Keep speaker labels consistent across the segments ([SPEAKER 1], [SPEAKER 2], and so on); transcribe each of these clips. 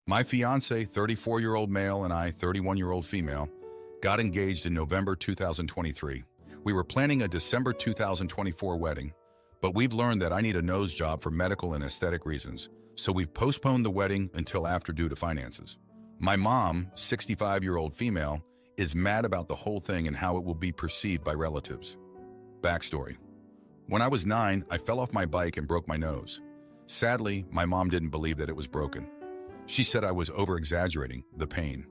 [SPEAKER 1] My fiance, 34-year-old male, and I, 31-year-old female, got engaged in November 2023. We were planning a December 2024 wedding, but we've learned that I need a nose job for medical and aesthetic reasons, so we've postponed the wedding until after due to finances. My mom, 65-year-old female, is mad about the whole thing and how it will be perceived by relatives. Backstory. When I was 9, I fell off my bike and broke my nose. Sadly, my mom didn't believe that it was broken. She said I was over-exaggerating the pain.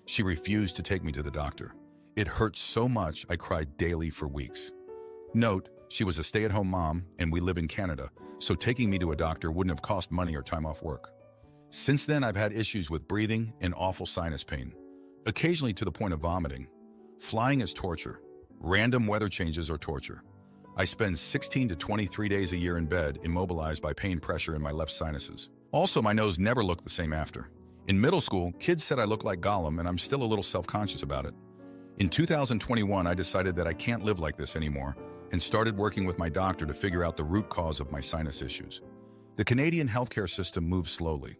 [SPEAKER 1] She refused to take me to the doctor. It hurt so much I cried daily for weeks. Note, she was a stay-at-home mom and we live in Canada, so taking me to a doctor wouldn't have cost money or time off work. Since then, I've had issues with breathing and awful sinus pain, occasionally to the point of vomiting. Flying is torture. Random weather changes are torture. I spend 16 to 23 days a year in bed, immobilized by pain pressure in my left sinuses. Also, my nose never looked the same after. In middle school, kids said I look like Gollum, and I'm still a little self-conscious about it. In 2021, I decided that I can't live like this anymore and started working with my doctor to figure out the root cause of my sinus issues. The Canadian healthcare system moves slowly.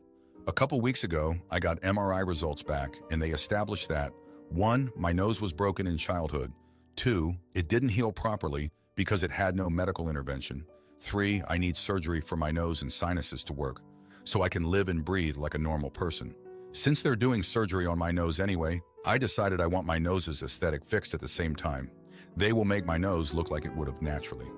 [SPEAKER 1] A couple weeks ago, I got MRI results back, and they established that 1. My nose was broken in childhood. 2. It didn't heal properly because it had no medical intervention. 3. I need surgery for my nose and sinuses to work, so I can live and breathe like a normal person. Since they're doing surgery on my nose anyway, I decided I want my nose's aesthetic fixed at the same time. They will make my nose look like it would have naturally.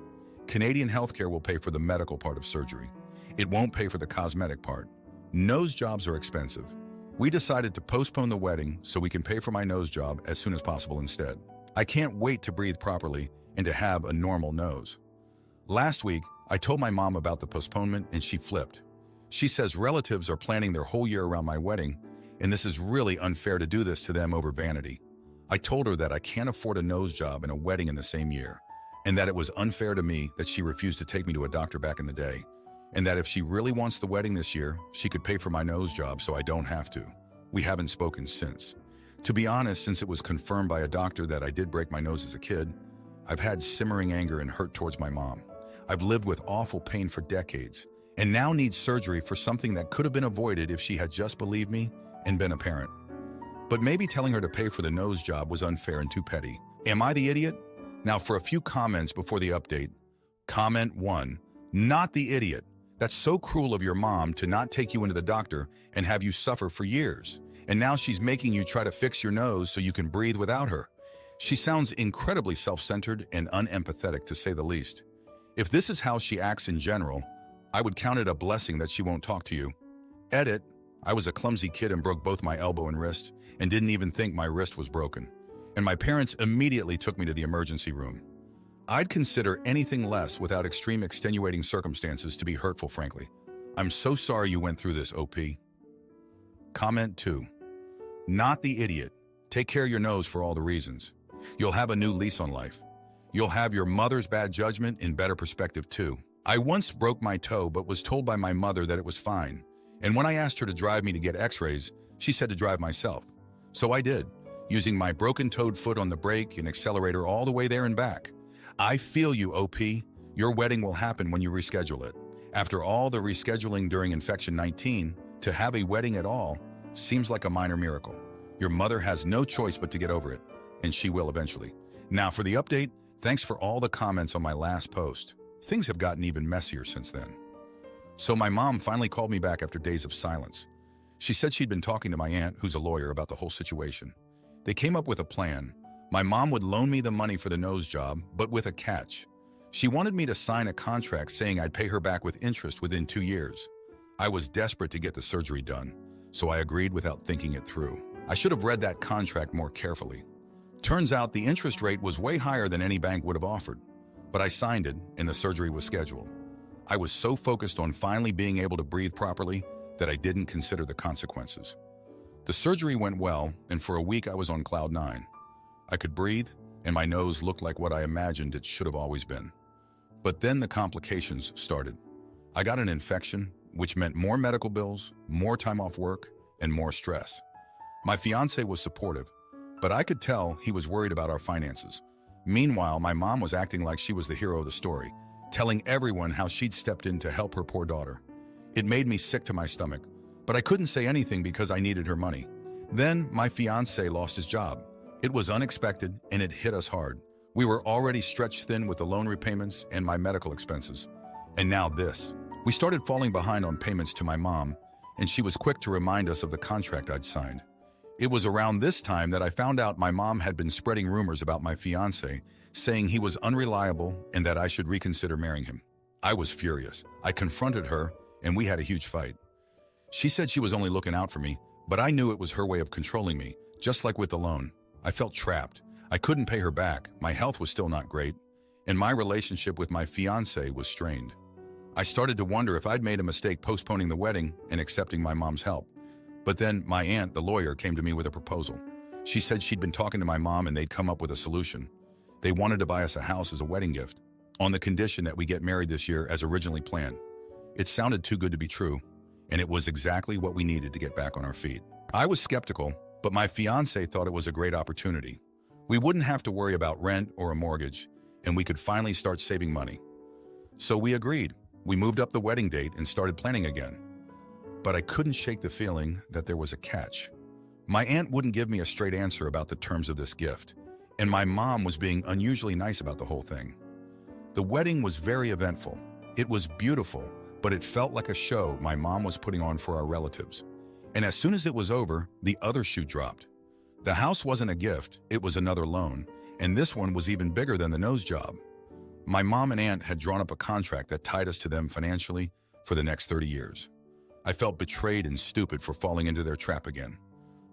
[SPEAKER 1] Canadian healthcare will pay for the medical part of surgery. It won't pay for the cosmetic part. Nose jobs are expensive. We decided to postpone the wedding so we can pay for my nose job as soon as possible instead. I can't wait to breathe properly and to have a normal nose. Last week, I told my mom about the postponement and she flipped. She says relatives are planning their whole year around my wedding, and this is really unfair to do this to them over vanity. I told her that I can't afford a nose job and a wedding in the same year, and that it was unfair to me that she refused to take me to a doctor back in the day, and that if she really wants the wedding this year, she could pay for my nose job so I don't have to. We haven't spoken since. To be honest, since it was confirmed by a doctor that I did break my nose as a kid, I've had simmering anger and hurt towards my mom. I've lived with awful pain for decades, and now need surgery for something that could have been avoided if she had just believed me and been a parent. But maybe telling her to pay for the nose job was unfair and too petty. Am I the idiot? Now for a few comments before the update. Comment 1. Not the idiot. That's so cruel of your mom to not take you into the doctor and have you suffer for years. And now she's making you try to fix your nose so you can breathe without her. She sounds incredibly self-centered and unempathetic, to say the least. If this is how she acts in general, I would count it a blessing that she won't talk to you. Edit. I was a clumsy kid and broke both my elbow and wrist, and didn't even think my wrist was broken. And my parents immediately took me to the emergency room. I'd consider anything less without extreme extenuating circumstances to be hurtful, frankly. I'm so sorry you went through this, OP. Comment 2. Not the idiot. Take care of your nose for all the reasons. You'll have a new lease on life. You'll have your mother's bad judgment in better perspective too. I once broke my toe but was told by my mother that it was fine. And when I asked her to drive me to get x-rays, she said to drive myself. So I did, using my broken-toed foot on the brake and accelerator all the way there and back. I feel you, OP. Your wedding will happen when you reschedule it. After all the rescheduling during Infection 19, to have a wedding at all seems like a minor miracle. Your mother has no choice but to get over it, and she will eventually. Now for the update, thanks for all the comments on my last post. Things have gotten even messier since then. So my mom finally called me back after days of silence. She said she'd been talking to my aunt, who's a lawyer, about the whole situation. They came up with a plan. My mom would loan me the money for the nose job, but with a catch. She wanted me to sign a contract saying I'd pay her back with interest within 2 years. I was desperate to get the surgery done, so I agreed without thinking it through. I should have read that contract more carefully. Turns out the interest rate was way higher than any bank would have offered, but I signed it and the surgery was scheduled. I was so focused on finally being able to breathe properly that I didn't consider the consequences. The surgery went well, and for a week I was on cloud 9. I could breathe, and my nose looked like what I imagined it should have always been. But then the complications started. I got an infection, which meant more medical bills, more time off work, and more stress. My fiance was supportive, but I could tell he was worried about our finances. Meanwhile, my mom was acting like she was the hero of the story, telling everyone how she'd stepped in to help her poor daughter. It made me sick to my stomach, but I couldn't say anything because I needed her money. Then my fiance lost his job. It was unexpected and it hit us hard. We were already stretched thin with the loan repayments and my medical expenses. And now this. We started falling behind on payments to my mom, and she was quick to remind us of the contract I'd signed. It was around this time that I found out my mom had been spreading rumors about my fiance, saying he was unreliable and that I should reconsider marrying him. I was furious. I confronted her, and we had a huge fight. She said she was only looking out for me, but I knew it was her way of controlling me, just like with the loan. I felt trapped. I couldn't pay her back, my health was still not great, and my relationship with my fiance was strained. I started to wonder if I'd made a mistake postponing the wedding and accepting my mom's help. But then my aunt, the lawyer, came to me with a proposal. She said she'd been talking to my mom and they'd come up with a solution. They wanted to buy us a house as a wedding gift, on the condition that we get married this year as originally planned. It sounded too good to be true, and it was exactly what we needed to get back on our feet. I was skeptical, but my fiance thought it was a great opportunity. We wouldn't have to worry about rent or a mortgage, and we could finally start saving money. So we agreed. We moved up the wedding date and started planning again. But I couldn't shake the feeling that there was a catch. My aunt wouldn't give me a straight answer about the terms of this gift, and my mom was being unusually nice about the whole thing. The wedding was very eventful. It was beautiful, but it felt like a show my mom was putting on for our relatives. And as soon as it was over, the other shoe dropped. The house wasn't a gift, it was another loan, and this one was even bigger than the nose job. My mom and aunt had drawn up a contract that tied us to them financially for the next 30 years. I felt betrayed and stupid for falling into their trap again.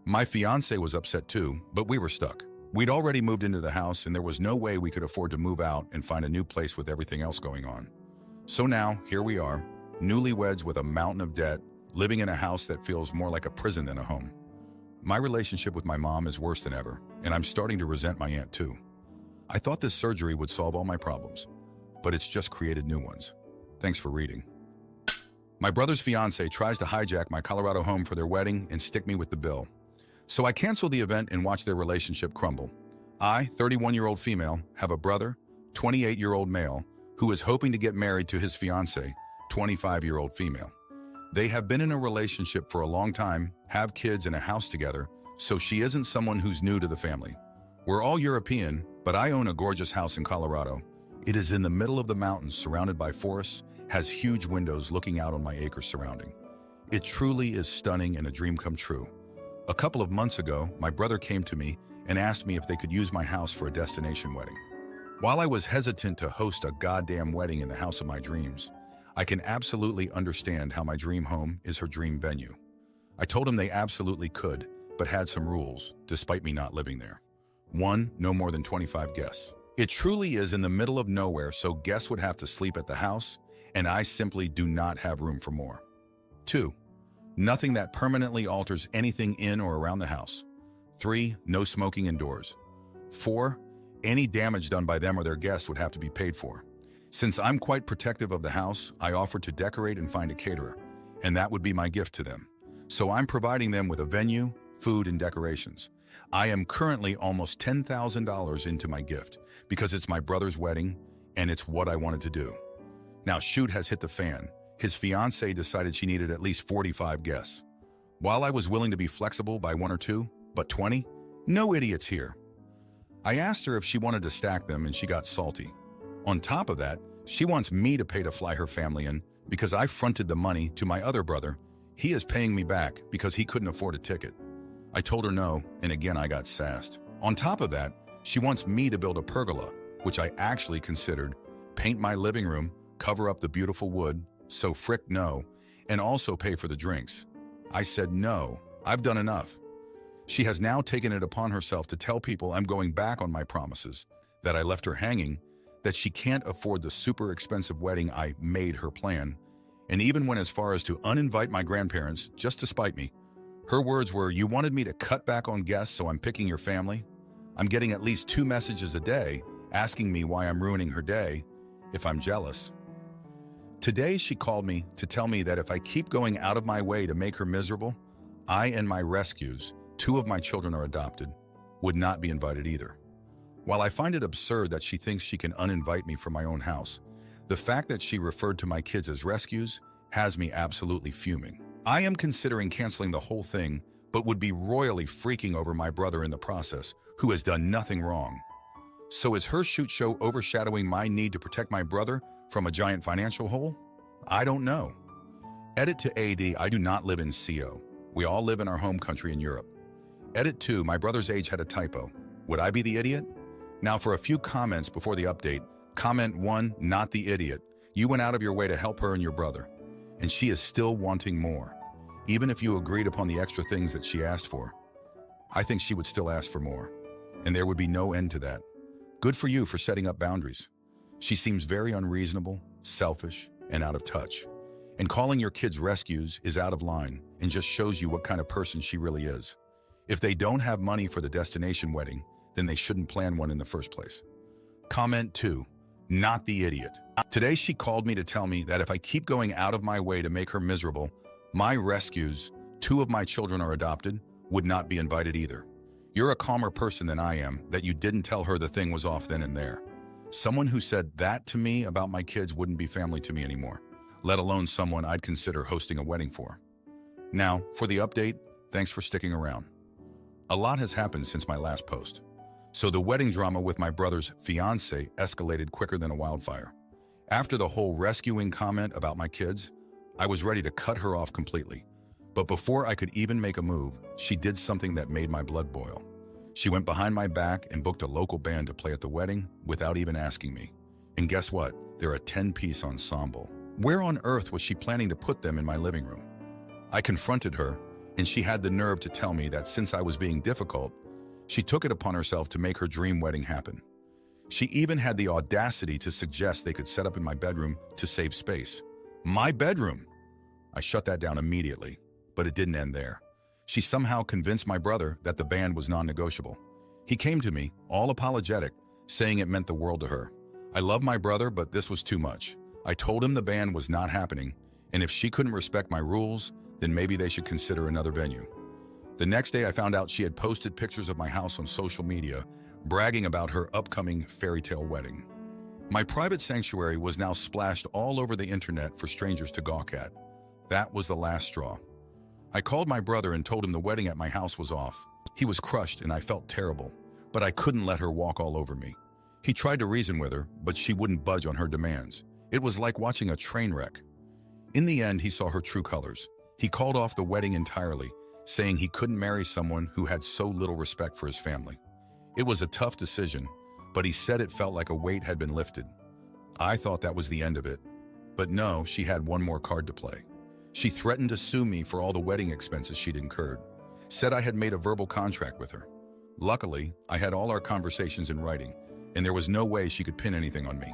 [SPEAKER 1] My fiance was upset too, but we were stuck. We'd already moved into the house and there was no way we could afford to move out and find a new place with everything else going on. So now, here we are, newlyweds with a mountain of debt, living in a house that feels more like a prison than a home. My relationship with my mom is worse than ever, and I'm starting to resent my aunt too. I thought this surgery would solve all my problems, but it's just created new ones. Thanks for reading. My brother's fiance tries to hijack my Colorado home for their wedding and stick me with the bill. So I cancel the event and watch their relationship crumble. I, 31-year-old female, have a brother, 28-year-old male, who is hoping to get married to his fiance, 25-year-old female. They have been in a relationship for a long time, have kids and a house together, so she isn't someone who's new to the family. We're all European, but I own a gorgeous house in Colorado. It is in the middle of the mountains, surrounded by forests, has huge windows looking out on my acres surrounding. It truly is stunning and a dream come true. A couple of months ago, my brother came to me and asked me if they could use my house for a destination wedding. While I was hesitant to host a goddamn wedding in the house of my dreams, I can absolutely understand how my dream home is her dream venue. I told him they absolutely could, but had some rules, despite me not living there. 1, no more than 25 guests. It truly is in the middle of nowhere, so guests would have to sleep at the house, and I simply do not have room for more. 2, nothing that permanently alters anything in or around the house. 3, no smoking indoors. 4, any damage done by them or their guests would have to be paid for. Since I'm quite protective of the house, I offered to decorate and find a caterer, and that would be my gift to them. So I'm providing them with a venue, food, and decorations. I am currently almost $10,000 into my gift because it's my brother's wedding and it's what I wanted to do. Now shoot has hit the fan. His fiance decided she needed at least 45 guests. While I was willing to be flexible by 1 or 2, but 20? No idiots here. I asked her if she wanted to stack them and she got salty. On top of that, she wants me to pay to fly her family in because I fronted the money to my other brother. He is paying me back because he couldn't afford a ticket. I told her no, and again I got sassed. On top of that, she wants me to build a pergola, which I actually considered, paint my living room, cover up the beautiful wood, so frick no, and also pay for the drinks. I said no, I've done enough. She has now taken it upon herself to tell people I'm going back on my promises, that I left her hanging, that she can't afford the super expensive wedding I made her plan, and even went as far as to uninvite my grandparents just to spite me. Her words were, "You wanted me to cut back on guests, so I'm picking your family?" I'm getting at least 2 messages a day asking me why I'm ruining her day, if I'm jealous. Today she called me to tell me that if I keep going out of my way to make her miserable, I and my rescues, 2 of my children are adopted, would not be invited either. While I find it absurd that she thinks she can uninvite me from my own house, the fact that she referred to my kids as rescues has me absolutely fuming. I am considering canceling the whole thing, but would be royally freaking over my brother in the process, who has done nothing wrong. So is her shoot show overshadowing my need to protect my brother from a giant financial hole? I don't know. Edit to AD, I do not live in CO. We all live in our home country in Europe. Edit 2, my brother's age had a typo. Would I be the idiot? Now for a few comments before the update. Comment 1, not the idiot. You went out of your way to help her and your brother. And she is still wanting more. Even if you agreed upon the extra things that she asked for, I think she would still ask for more. And there would be no end to that. Good for you for setting up boundaries. She seems very unreasonable, selfish, and out of touch. And calling your kids rescues is out of line and just shows you what kind of person she really is. If they don't have money for the destination wedding, then they shouldn't plan one in the first place. Comment 2, not the idiot. Today she called me to tell me that if I keep going out of my way to make her miserable, my rescues, 2 of my children are adopted, would not be invited either. You're a calmer person than I am that you didn't tell her the thing was off then and there. Someone who said that to me about my kids wouldn't be family to me anymore, let alone someone I'd consider hosting a wedding for. Now, for the update, thanks for sticking around. A lot has happened since my last post. So the wedding drama with my brother's fiancé escalated quicker than a wildfire. After the whole rescuing comment about my kids, I was ready to cut her off completely. But before I could even make a move, she did something that made my blood boil. She went behind my back and booked a local band to play at the wedding without even asking me. And guess what? They're a 10-piece ensemble. Where on earth was she planning to put them in my living room? I confronted her, and she had the nerve to tell me that since I was being difficult, she took it upon herself to make her dream wedding happen. She even had the audacity to suggest they could set up in my bedroom to save space. My bedroom! I shut that down immediately, but it didn't end there. She somehow convinced my brother that the band was non-negotiable. He came to me, all apologetic, saying it meant the world to her. I love my brother, but this was too much. I told him the band was not happening, and if she couldn't respect my rules, then maybe they should consider another venue. The next day I found out she had posted pictures of my house on social media, bragging about her upcoming fairy tale wedding. My private sanctuary was now splashed all over the internet for strangers to gawk at. That was the last straw. I called my brother and told him the wedding at my house was off. He was crushed and I felt terrible, but I couldn't let her walk all over me. He tried to reason with her, but she wouldn't budge on her demands. It was like watching a train wreck. In the end, he saw her true colors. He called off the wedding entirely, saying he couldn't marry someone who had so little respect for his family. It was a tough decision, but he said it felt like a weight had been lifted. I thought that was the end of it. But no, she had one more card to play. She threatened to sue me for all the wedding expenses she'd incurred, said I had made a verbal contract with her. Luckily, I had all our conversations in writing, and there was no way she could pin anything on me.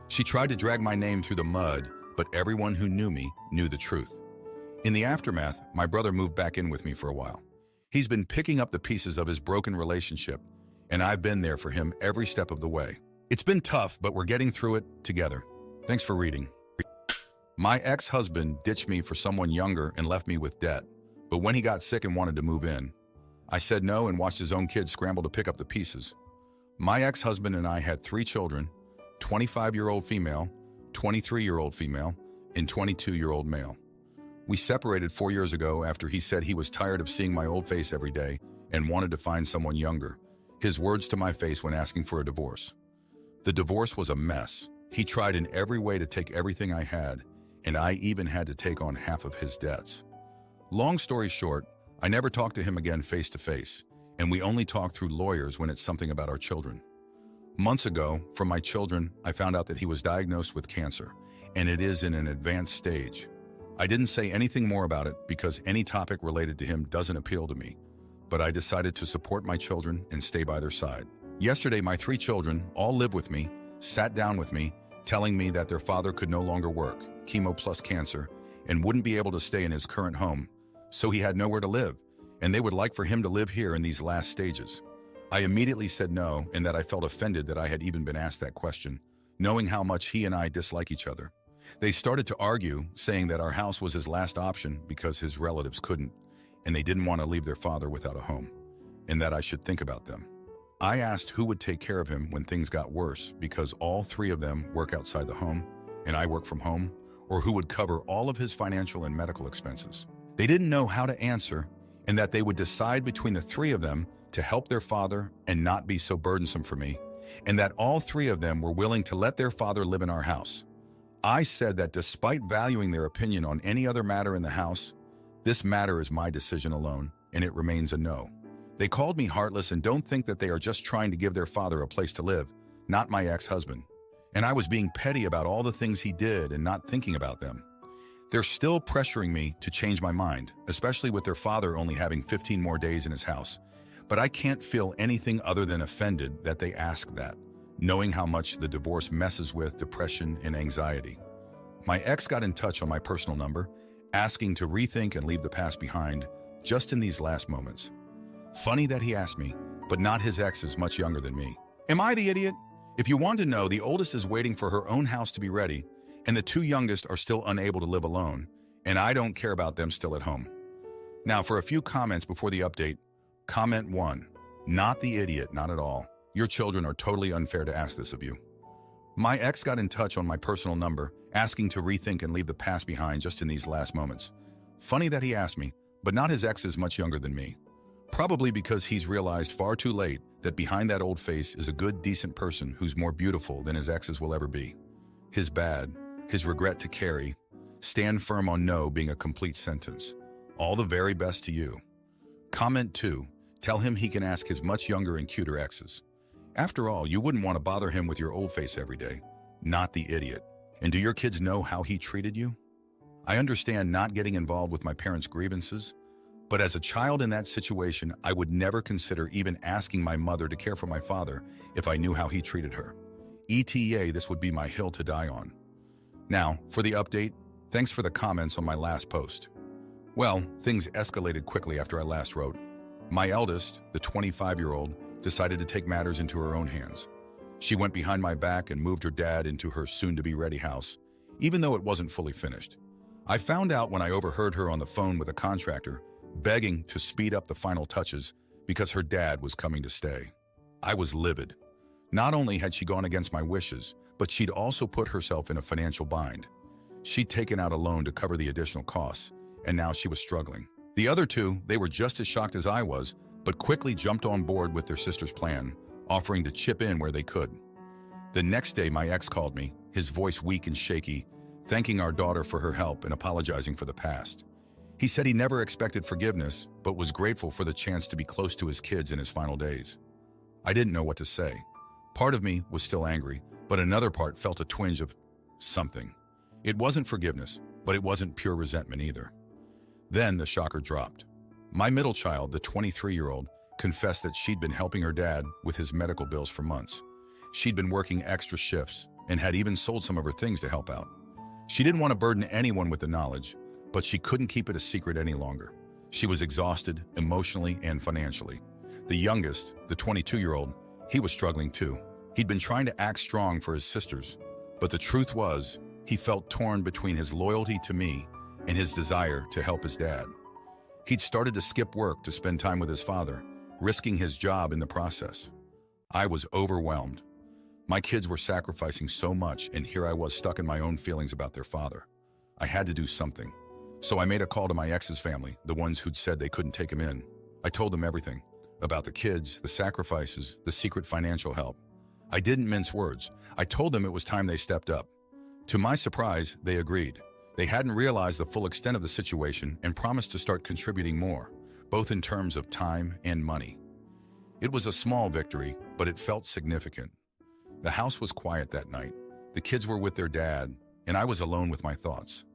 [SPEAKER 1] She tried to drag my name through the mud, but everyone who knew me knew the truth. In the aftermath, my brother moved back in with me for a while. He's been picking up the pieces of his broken relationship, and I've been there for him every step of the way. It's been tough, but we're getting through it together. Thanks for reading. My ex-husband ditched me for someone younger and left me with debt, but when he got sick and wanted to move in, I said no and watched his own kids scramble to pick up the pieces. My ex-husband and I had 3 children, 25-year-old female, 23-year-old female, and 22-year-old male. We separated 4 years ago after he said he was tired of seeing my old face every day and wanted to find someone younger. His words to my face when asking for a divorce. The divorce was a mess. He tried in every way to take everything I had, and I even had to take on half of his debts. Long story short, I never talked to him again face to face, and we only talk through lawyers when it's something about our children. Months ago, from my children, I found out that he was diagnosed with cancer, and it is in an advanced stage. I didn't say anything more about it because any topic related to him doesn't appeal to me, but I decided to support my children and stay by their side. Yesterday, my 3 children all live with me, sat down with me, telling me that their father could no longer work, chemo plus cancer, and wouldn't be able to stay in his current home, so he had nowhere to live, and they would like for him to live here in these last stages. I immediately said no, and that I felt offended that I had even been asked that question, knowing how much he and I dislike each other. They started to argue, saying that our house was his last option because his relatives couldn't, and they didn't want to leave their father without a home, and that I should think about them. I asked who would take care of him when things got worse because all 3 of them work outside the home, and I work from home, or who would cover all of his financial and medical expenses. They didn't know how to answer, and that they would decide between the three of them to help their father and not be so burdensome for me, and that all three of them were willing to let their father live in our house. I said that despite valuing their opinion on any other matter in the house, this matter is my decision alone, and it remains a no. They called me heartless and don't think that they are just trying to give their father a place to live, not my ex-husband. And I was being petty about all the things he did and not thinking about them. They're still pressuring me to change my mind, especially with their father only having 15 more days in his house. But I can't feel anything other than offended that they ask that, knowing how much the divorce messes with depression and anxiety. My ex got in touch on my personal number, asking to rethink and leave the past behind just in these last moments. Funny that he asked me, but not his ex is much younger than me. Am I the idiot? If you want to know, the oldest is waiting for her own house to be ready, and the two youngest are still unable to live alone, and I don't care about them still at home. Now, for a few comments before the update. Comment 1. Not the idiot, not at all. Your children are totally unfair to ask this of you. My ex got in touch on my personal number, asking to rethink and leave the past behind just in these last moments. Funny that he asked me, but not his ex is much younger than me. Probably because he's realized far too late that behind that old face is a good, decent person who's more beautiful than his exes will ever be. His bad, his regret to carry, stand firm on no being a complete sentence. All the very best to you. Comment 2. Tell him he can ask his much younger and cuter exes. After all, you wouldn't want to bother him with your old face every day. Not the idiot. And do your kids know how he treated you? I understand not getting involved with my parents' grievances, but as a child in that situation, I would never consider even asking my mother to care for my father if I knew how he treated her. ETA, this would be my hill to die on. Now, for the update, thanks for the comments on my last post. Well, things escalated quickly after I last wrote. My eldest, the 25-year-old, decided to take matters into her own hands. She went behind my back and moved her dad into her soon-to-be-ready house, even though it wasn't fully finished. I found out when I overheard her on the phone with a contractor, begging to speed up the final touches because her dad was coming to stay. I was livid. Not only had she gone against my wishes, but she'd also put herself in a financial bind. She'd taken out a loan to cover the additional costs, and now she was struggling. The other two, they were just as shocked as I was, but quickly jumped on board with their sister's plan, offering to chip in where they could. The next day, my ex called me, his voice weak and shaky, thanking our daughter for her help and apologizing for the past. He said he never expected forgiveness, but was grateful for the chance to be close to his kids in his final days. I didn't know what to say. Part of me was still angry, but another part felt a twinge of something. It wasn't forgiveness, but it wasn't pure resentment either. Then the shocker dropped. My middle child, the 23-year-old, confessed that she'd been helping her dad with his medical bills for months. She'd been working extra shifts and had even sold some of her things to help out. She didn't want to burden anyone with the knowledge, but she couldn't keep it a secret any longer. She was exhausted emotionally and financially. The youngest, the 22-year-old, he was struggling too. He'd been trying to act strong for his sisters, but the truth was, he felt torn between his loyalty to me and his desire to help his dad. He'd started to skip work to spend time with his father, risking his job in the process. I was overwhelmed. My kids were sacrificing so much, and here I was stuck in my own feelings about their father. I had to do something. So I made a call to my ex's family, the ones who'd said they couldn't take him in. I told them everything, about the kids, the sacrifices, the secret financial help. I didn't mince words. I told them it was time they stepped up. To my surprise, they agreed. They hadn't realized the full extent of the situation and promised to start contributing more, both in terms of time and money. It was a small victory, but it felt significant. The house was quiet that night. The kids were with their dad, and I was alone with my thoughts.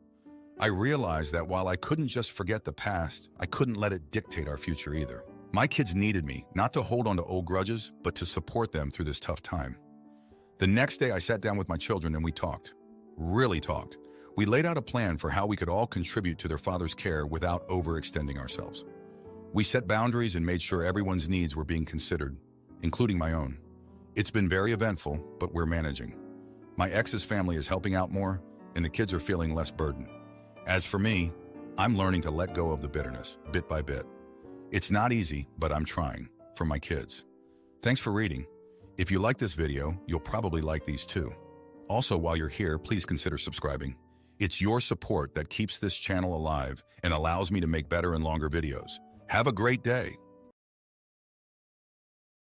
[SPEAKER 1] I realized that while I couldn't just forget the past, I couldn't let it dictate our future either. My kids needed me, not to hold on to old grudges, but to support them through this tough time. The next day, I sat down with my children and we talked. Really talked. We laid out a plan for how we could all contribute to their father's care without overextending ourselves. We set boundaries and made sure everyone's needs were being considered, including my own. It's been very eventful, but we're managing. My ex's family is helping out more, and the kids are feeling less burden. As for me, I'm learning to let go of the bitterness, bit by bit. It's not easy, but I'm trying, for my kids. Thanks for reading. If you like this video, you'll probably like these too. Also, while you're here, please consider subscribing. It's your support that keeps this channel alive and allows me to make better and longer videos. Have a great day.